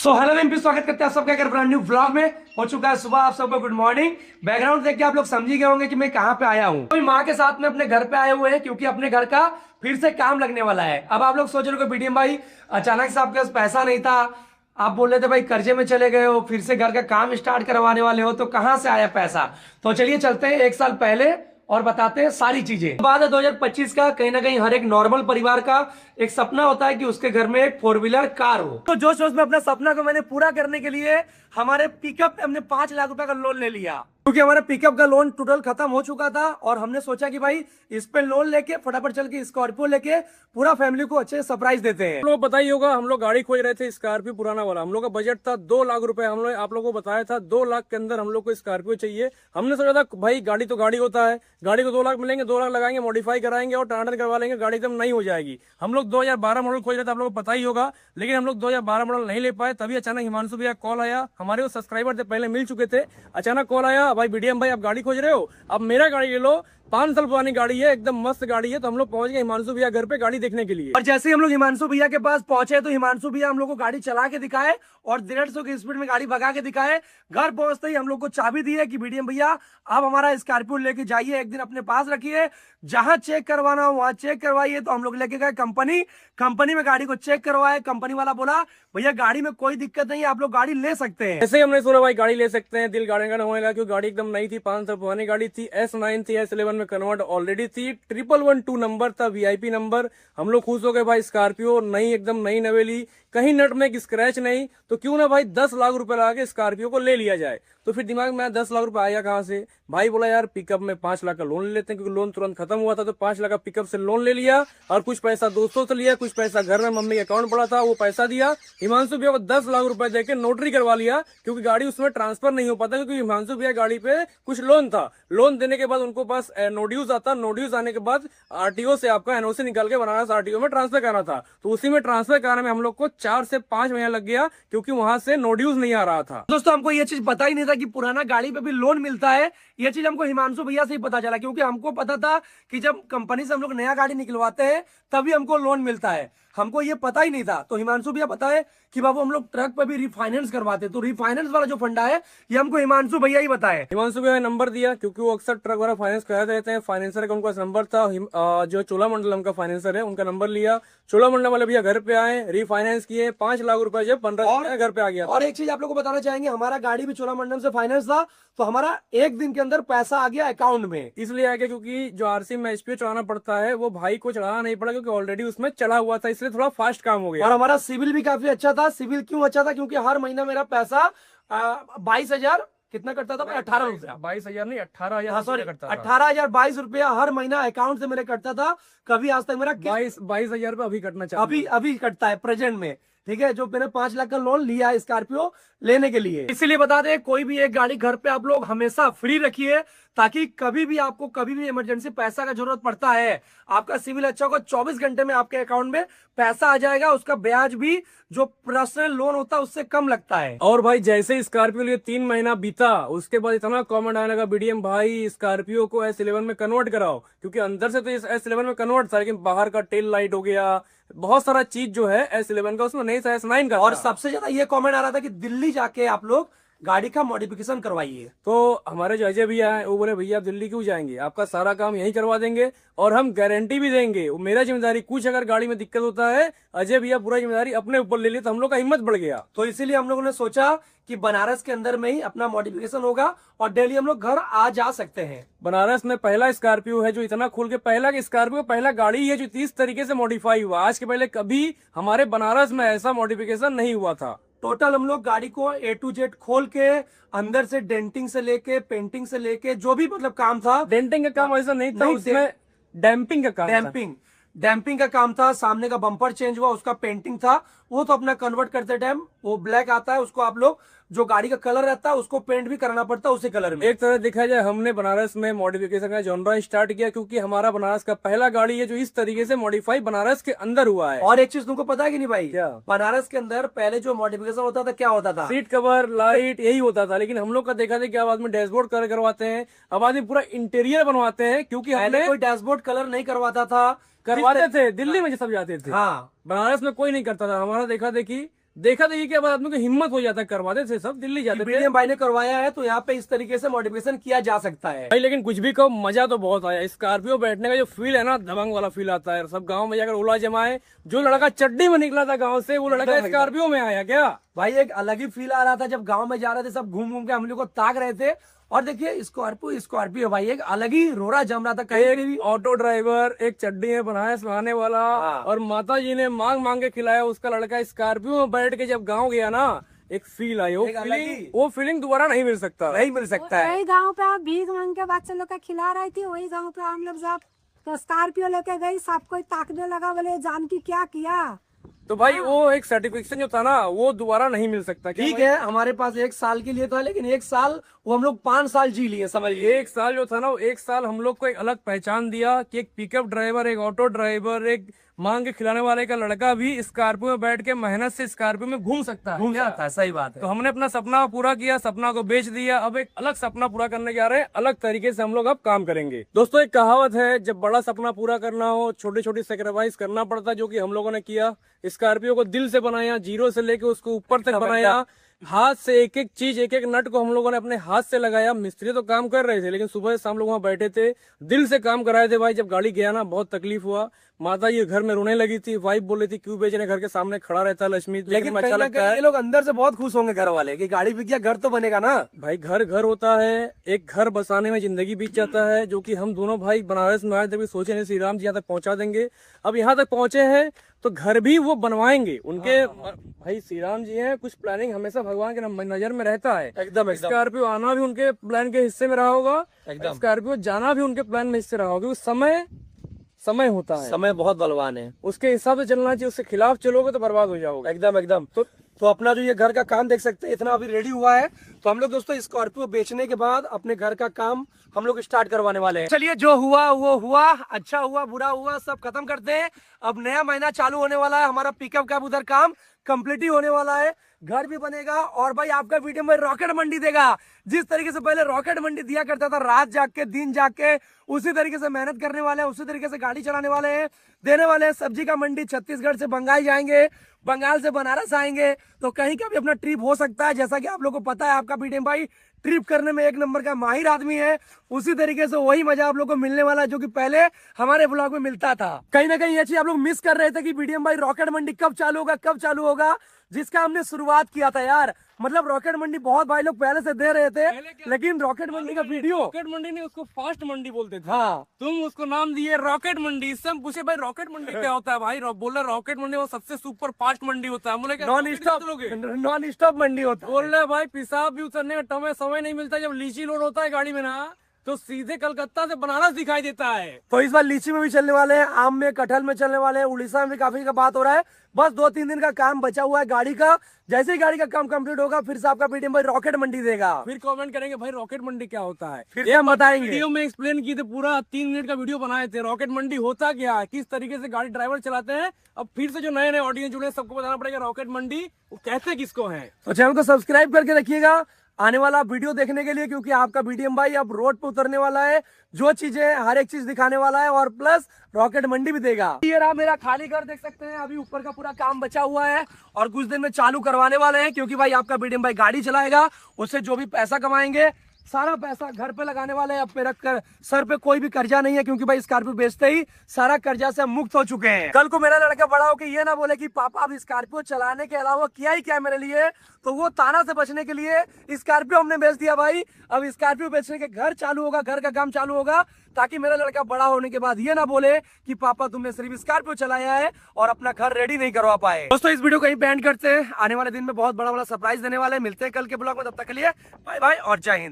Hello MP, स्वागत करते हैं आप सबका एक ब्रांड न्यू व्लॉग में। हो चुका है सुबह, आप सबको गुड मॉर्निंग। बैकग्राउंड देख के आप लोग समझ ही गए होंगे कि मैं कहाँ पे आया हूँ। तो माँ के साथ में अपने घर पे आए हुए हैं क्योंकि अपने घर का फिर से काम लगने वाला है। अब आप लोग सोच रहे हो बीडीएम भाई अचानक से आपके पास पैसा नहीं था, आप बोल रहे थे भाई कर्जे में चले गए हो, फिर से घर का काम स्टार्ट करवाने वाले हो, तो कहाँ से आया पैसा। तो चलिए चलते हैं एक साल पहले और बताते हैं सारी चीजें। बात है 2025 का। कहीं ना कहीं हर एक नॉर्मल परिवार का एक सपना होता है कि उसके घर में एक 4 व्हीलर कार हो। तो जोश जोश में अपना सपना को मैंने पूरा करने के लिए हमारे पिकअप पे हमने 5 लाख रुपए का लोन ले लिया, क्योंकि हमारा पिकअप का लोन टोटल खत्म हो चुका था। और हमने सोचा कि भाई इस पे लोन लेके फटाफट चल के स्कॉर्पियो लेके पूरा फैमिली को अच्छे सरप्राइज देते हैं। हम लोग बताइए होगा, हम लोग गाड़ी खोज रहे थे स्कॉर्पियो पुराना वाला। हम लोग का बजट था 2 लाख रुपए। हम लोग आप लोगों को बताया था 2 लाख के अंदर हम लोग को स्कॉर्पियो चाहिए। हमने सोचा था भाई गाड़ी तो गाड़ी होता है, गाड़ी को 2 लाख मिलेंगे, 2 लाख लगाएंगे, मॉडिफाई कराएंगे और टर्न करवा लेंगे, गाड़ी एकदम नई हो जाएगी। हम लोग 2012 मॉडल खोज रहे थे, आप लोगों को पता ही होगा। लेकिन हम लोग 2012 मॉडल नहीं ले पाए। तभी अचानक हिमांशु भैया कॉल आया, हमारे वो सब्सक्राइबर थे पहले मिल चुके थे। अचानक कॉल आया, भाई बीडीएम भाई आप गाड़ी खोज रहे हो, अब मेरा गाड़ी ले लो, 5 साल पुरानी गाड़ी है, एकदम मस्त गाड़ी है। तो हम लोग पहुंच गए हिमांशु भैया घर पे गाड़ी देखने के लिए। और जैसे ही हम लोग हिमांशु भैया के पास पहुंचे तो हिमांशु भैया हम लोग को गाड़ी चला के दिखाए और 150 की स्पीड में गाड़ी भगा के दिखाए। घर पहुंचते ही हम लोग को चाबी दी है कि बीडीएम भैया आप हमारा स्कॉर्पियो लेके जाइए, एक दिन अपने पास रखिए, जहां चेक करवाना हो वहां चेक करवाइए। तो हम लोग लेके गए कंपनी में गाड़ी को चेक करवाए। कंपनी वाला बोला भैया गाड़ी में कोई दिक्कत नहीं है, आप लोग गाड़ी ले सकते हैं। ऐसे ही हमने सुना भाई गाड़ी ले सकते हैं, दिल गाड़ी होने लगा, क्योंकि गाड़ी एकदम नई थी, 5 साल पुरानी गाड़ी थी। S9 थी, S11 में कन्वर्ट ऑलरेडी थी, 1112 नंबर था, VIP नंबर। हम लोग खुश हो गए भाई, स्कॉर्पियो नई, एकदम नई नवेली, कहीं नट में स्क्रैच नहीं, तो क्यों ना भाई 10 लाख रुपए लगा के स्कॉर्पियो को ले लिया जाए। तो फिर दिमाग में 10 लाख रुपए आया कहाँ से। भाई बोला यार पिकअप में 5 लाख का लोन ले लेते हैं, क्योंकि लोन तुरंत खत्म हुआ था। तो 5 लाख का पिकअप से लोन ले लिया और कुछ पैसा दोस्तों से लिया, कुछ पैसा घर में मम्मी के अकाउंट पड़ा था वो पैसा दिया। हिमांशु भैया को 10 लाख रुपए देके नोटरी करवा लिया, क्योंकि गाड़ी उसमें ट्रांसफर नहीं हो पाता, क्योंकि हिमांशु भैया गाड़ी पे कुछ लोन था। लोन देने के बाद उनको पास नोड्यूज आता, नोड्यूज आने के बाद RTO से आपका NOC निकाल के बनारस RTO में ट्रांसफर करना था। तो उसी में ट्रांसफर कराने में हम लोग को 4 से 5 महीना लग गया, क्योंकि वहां से नोड्यूज नहीं आ रहा था। दोस्तों हमको ये चीज पता ही नहीं था कि पुराना गाड़ी पे भी लोन मिलता है। ये चीज हमको हिमांशु भैया से ही पता चला, क्योंकि हमको पता था कि जब कंपनी से हम लोग नया गाड़ी निकलवाते हैं तभी हमको लोन मिलता है। हमको ये पता ही नहीं था। तो हिमांशु भैया बताए कि बाबू हम लोग ट्रक पे भी रिफाइनेंस करवाते, तो रिफाइनेंस वाला जो फंडा है ये हमको हिमांशु भैया ही बताए। हिमांशु भैया ने नंबर दिया, क्योंकि वो अक्सर ट्रक वाला फाइनेंस कराते रहते हैं। फाइनेंसर का उनका नंबर था, जो चोलामंडलम का फाइनेंसर है उनका नंबर लिया। चोलामंडलम वाले भैया घर पे आए, रिफाइनेंस किए, 5 लाख रुपए जब 15 घर पे आ गया। और एक चीज आप लोग को बताना चाहेंगे, हमारा गाड़ी भी चोलामंडलम से फाइनेंस था, तो हमारा एक दिन के अंदर पैसा आ गया अकाउंट में। इसलिए आ गया क्योंकि जो RC में SPO चढ़ाना पड़ता है वो भाई को चढ़ाना नहीं पड़ा, क्योंकि ऑलरेडी उसमें चढ़ा हुआ था, इसलिए थोड़ा फास्ट काम हो गया। और हमारा सिविल भी काफी अच्छा था। सिविल क्यों अच्छा था, क्योंकि हर महीना मेरा पैसा 22,000 कितना कटता था, 18 रुपया। 22,000 नहीं, 18,000। हाँ सॉरी, 18,022 रुपया हर महीना अकाउंट से मेरे कटता था। कभी आज तक मेरा 22,000 रुपये अभी कटना चाहिए, अभी कटता है प्रेजेंट में। ठीक है, जो मैंने 5 लाख का लोन लिया है स्कॉर्पियो लेने के लिए। इसीलिए बता दें, कोई भी एक गाड़ी घर पे आप लोग हमेशा फ्री रखिए, ताकि कभी भी आपको कभी भी इमरजेंसी पैसा का जरूरत पड़ता है, आपका सिविल अच्छा होगा, 24 घंटे में आपके अकाउंट में पैसा आ जाएगा। उसका ब्याज भी जो पर्सनल लोन होता है उससे कम लगता है। और भाई जैसे स्कॉर्पियो लिए 3 महीना बीता, उसके बाद इतना कमेंट आने लगा, बीडीएम भाई स्कॉर्पियो को S11 में कन्वर्ट कराओ, क्योंकि अंदर से तो S11 में कन्वर्ट था, लेकिन बाहर का टेल लाइट हो गया, बहुत सारा चीज जो है S11 का उसमें नहीं था, S9 का। और सबसे ज्यादा ये कमेंट आ रहा था कि दिल्ली जाके आप लोग गाड़ी का मॉडिफिकेशन करवाइए। तो हमारे जो अजय भैया है वो बोले भैया आप दिल्ली क्यों जाएंगे, आपका सारा काम यहीं करवा देंगे और हम गारंटी भी देंगे, वो मेरा जिम्मेदारी, कुछ अगर गाड़ी में दिक्कत होता है अजय भैया पूरा जिम्मेदारी अपने ऊपर ले लिए। तो हम लोग का हिम्मत बढ़ गया। तो इसीलिए हम लोगों ने सोचा कि बनारस के अंदर में ही अपना मॉडिफिकेशन होगा और डेली हम लोग घर आ जा सकते हैं। बनारस में पहला स्कॉर्पियो है जो इतना खुल के, पहला स्कॉर्पियो पहला गाड़ी है जो इस तरीके से मॉडिफाई हुआ। आज के पहले कभी हमारे बनारस में ऐसा मॉडिफिकेशन नहीं हुआ था। टोटल हम लोग गाड़ी को A to Z खोल के अंदर से डेंटिंग से लेके पेंटिंग से लेके जो भी मतलब काम था, डेंटिंग का काम ऐसा नहीं था, उसमें डैम्पिंग का काम डैम्पिंग का काम था। सामने का बम्पर चेंज हुआ, उसका पेंटिंग था, वो तो अपना कन्वर्ट करते टाइम वो ब्लैक आता है, उसको आप लोग जो गाड़ी का कलर रहता है उसको पेंट भी कराना पड़ता है उसी कलर में। एक तरह देखा जाए हमने बनारस में मॉडिफिकेशन का जॉनरा स्टार्ट किया, क्योंकि हमारा बनारस का पहला गाड़ी है जो इस तरीके से मॉडिफाई बनारस के अंदर हुआ है। और एक चीज तुमको पता है कि नहीं भाई, क्या? बनारस के अंदर पहले जो मॉडिफिकेशन होता था क्या होता था, सीट कवर, लाइट, यही होता था। लेकिन हम लोग का देखा था कि अब आदमी डैशबोर्ड कलर करवाते हैं, अब आदमी पूरा इंटीरियर बनवाते हैं, क्योंकि पहले कोई डैशबोर्ड कलर नहीं करवाता था, करवाते थे दिल्ली में सब जाते थे। हाँ, बनारस में कोई नहीं करता था। हमारा देखा देखी देखा देखी के बाद आदमी को हिम्मत हो जाता है, करवाते थे सब, दिल्ली जाते थे बीडीएम भाई ने करवाया है तो यहाँ पे इस तरीके से मॉडिफिकेशन किया जा सकता है भाई। लेकिन कुछ भी कहो, मजा तो बहुत आया। स्कॉर्पियो बैठने का जो फील है ना, दबंग वाला फील आता है। सब गांव में जाकर ओला जमाए, जो लड़का चड्डी में निकला था गांव से, वो लड़का स्कॉर्पियो में आया क्या भाई। एक अलग ही फील आ रहा था जब गांव में जा रहे थे, सब घूम घूम के हम लोग को ताक रहे थे। और देखिए स्कॉर्पियो भाई एक अलग ही रोरा जम रहा था कहीं भी। ऑटो ड्राइवर, एक चड्डी में बनाया सुहाने वाला, और माता जी ने मांग मांग के खिलाया उसका लड़का स्कॉर्पियो में बैठ के जब गाँव गया ना, एक फील आई। वो फीलिंग दोबारा नहीं मिल सकता है। वही गांव पे आप भीख मांग के बच्चे लोग का खिला रही थी, वही गांव पे हम लोग सब तो स्कॉर्पियो लेके गई, सब कोई ताकने लगा, बोले जान की क्या किया। तो भाई वो एक सर्टिफिकेशन जो था ना, वो दोबारा नहीं मिल सकता। ठीक है, हमारे पास 1 साल के लिए था, लेकिन 1 साल वो हम लोग 5 साल जी लिए, समझिए। 1 साल जो था ना, वो 1 साल हम लोग को एक अलग पहचान दिया कि एक पिकअप ड्राइवर, एक ऑटो ड्राइवर, एक मांग के खिलाने वाले का लड़का भी स्कॉर्पियो में बैठ के मेहनत से स्कॉर्पियो में घूम सकता है। घूम जाता है, सही बात है। तो हमने अपना सपना पूरा किया, सपना को बेच दिया, अब एक अलग सपना पूरा करने जा रहे हैं। अलग तरीके से हम लोग अब काम करेंगे। दोस्तों, एक कहावत है, जब बड़ा सपना पूरा करना हो, छोटी छोटी सेक्रीफाइस करना पड़ता है, जो कि हम लोगों ने किया। स्कॉर्पियो को दिल से बनाया, जीरो से लेके उसको ऊपर तक बनाया, हाथ से एक एक चीज, एक एक नट को हम लोगों ने अपने हाथ से लगाया। मिस्त्री तो काम कर रहे थे, लेकिन सुबह से शाम लोग वहाँ बैठे थे, दिल से काम कराए थे भाई। जब गाड़ी गया ना, बहुत तकलीफ हुआ। माता ये घर में रोने लगी थी, वाइफ बोल रही थी क्यों बेचने, घर के सामने खड़ा रहता है लक्ष्मी। लेकिन अच्छा लगता है, ये लोग अंदर से बहुत खुश होंगे घर वाले कि गाड़ी बिक गया, घर तो बनेगा ना भाई। घर घर होता है, एक घर बसाने में जिंदगी बीत जाता है, जो कि हम दोनों भाई बनारस में आए थे, सोचे नहीं श्री राम जी यहाँ तक पहुंचा देंगे। अब यहाँ तक पहुंचे हैं तो घर भी वो बनवाएंगे उनके। भाई श्री राम जी हैं, कुछ प्लानिंग हमेशा भगवान के नजर में रहता है। एकदम स्कॉर्पियो आना भी उनके प्लान के हिस्से में रहा होगा, स्कॉर्पियो जाना भी उनके प्लान में हिस्से रहा होगा। समय होता है, समय बहुत बलवान है, उसके हिसाब से चलना चाहिए। उसके खिलाफ चलोगे तो बर्बाद हो जाओगे। एकदम। तो अपना जो ये घर का काम देख सकते हैं, इतना अभी रेडी हुआ है। तो हम लोग दोस्तों स्कॉर्पियो बेचने के बाद अपने घर का काम हम लोग स्टार्ट करवाने वाले हैं। चलिए, जो हुआ वो हुआ, अच्छा हुआ बुरा हुआ सब खत्म करते हैं। अब नया महीना चालू होने वाला है, हमारा पिकअप का उधर काम कंप्लीट ही होने वाला है, घर भी बनेगा। और भाई आपका वीडियो में रॉकेट मंडी देगा। जिस तरीके से पहले रॉकेट मंडी दिया करता था, रात जाग के दिन जाग के, उसी तरीके से मेहनत करने वाले हैं, उसी तरीके से गाड़ी चलाने वाले हैं, देने वाले हैं। सब्जी का मंडी छत्तीसगढ़ से बंगाल जाएंगे, बंगाल से बनारस आएंगे, तो कहीं का भी अपना ट्रिप हो सकता है। जैसा कि आप लोग को पता है, आपका बीडीएम भाई ट्रिप करने में एक नंबर का माहिर आदमी है। उसी तरीके से वही मजा आप लोग को मिलने वाला है जो कि पहले हमारे ब्लॉग में मिलता था। कहीं ना कहीं ये चीज आप लोग मिस कर रहे थे कि बीडीएम भाई रॉकेट मंडी कब चालू होगा, जिसका हमने शुरुआत किया था यार। मतलब रॉकेट मंडी बहुत भाई लोग पहले से दे रहे थे, लेकिन रॉकेट मंडी का वीडियो, रॉकेट मंडी नहीं, उसको फास्ट मंडी बोलते थे। हाँ, तुम उसको नाम दिए रॉकेट मंडी। इससे हम पूछे भाई रॉकेट मंडी क्या होता है भाई, बोल रहे रॉकेट मंडी वो सबसे सुपर फास्ट मंडी होता है। बोले नॉन स्टॉप मंडी होता है। बोल रहे भाई पेशाब भी उतरने का समय नहीं मिलता। जब लीची लोड होता है गाड़ी में ना, तो सीधे कलकत्ता से बनारस दिखाई देता है। तो इस बार लीची में भी चलने वाले हैं, आम में, कटहल में चलने वाले हैं, उड़ीसा में भी काफी का बात हो रहा है। बस 2-3 दिन का काम बचा हुआ है गाड़ी का। जैसे ही गाड़ी का काम कंप्लीट होगा, फिर से आपका बीडीएम भाई रॉकेट मंडी देगा। फिर कमेंट करेंगे भाई रॉकेट मंडी क्या होता है, फिर हम बताएंगे। वीडियो में एक्सप्लेन की थे, पूरा 3 मिनट का वीडियो बनाए थे। रॉकेट मंडी होता क्या है, किस तरीके से गाड़ी ड्राइवर चलाते हैं। अब फिर से जो नए नए ऑडियंस जुड़े, सबको बताना पड़ेगा रॉकेट मंडी वो कहते किसको है। तो चैनल को सब्सक्राइब करके रखिएगा आने वाला वीडियो देखने के लिए, क्योंकि आपका बीडीएम भाई अब रोड पे उतरने वाला है, जो चीजें हर एक चीज दिखाने वाला है, और प्लस रॉकेट मंडी भी देगा। ये रहा मेरा खाली घर, देख सकते हैं। अभी ऊपर का पूरा काम बचा हुआ है और कुछ दिन में चालू करवाने वाले हैं, क्योंकि भाई आपका बीडीएम भाई गाड़ी चलाएगा, उससे जो भी पैसा कमाएंगे सारा पैसा घर पे लगाने वाले हैं। अब मेरा सर पे कोई भी कर्जा नहीं है, क्योंकि भाई स्कॉर्पियो बेचते ही सारा कर्जा से हम मुक्त हो चुके हैं। कल को मेरा लड़का बड़ा हो के ये ना बोले कि पापा अब स्कॉर्पियो चलाने के अलावा किया ही क्या मेरे लिए, तो वो ताना से बचने के लिए स्कॉर्पियो हमने बेच दिया भाई। अब स्कॉर्पियो बेचने के घर चालू होगा, घर का काम चालू होगा, ताकि मेरा लड़का बड़ा होने के बाद ये ना बोले कि पापा तुमने सिर्फ स्कॉर्पियो चलाया है और अपना घर रेडी नहीं करवा पाए। दोस्तों, इस वीडियो को यहीं पे एंड करते हैं। आने वाले दिन में बहुत बड़ा सरप्राइज देने वाले हैं। मिलते हैं कल के ब्लॉग में, तब तक के लिए बाय बाय और जय हिंद।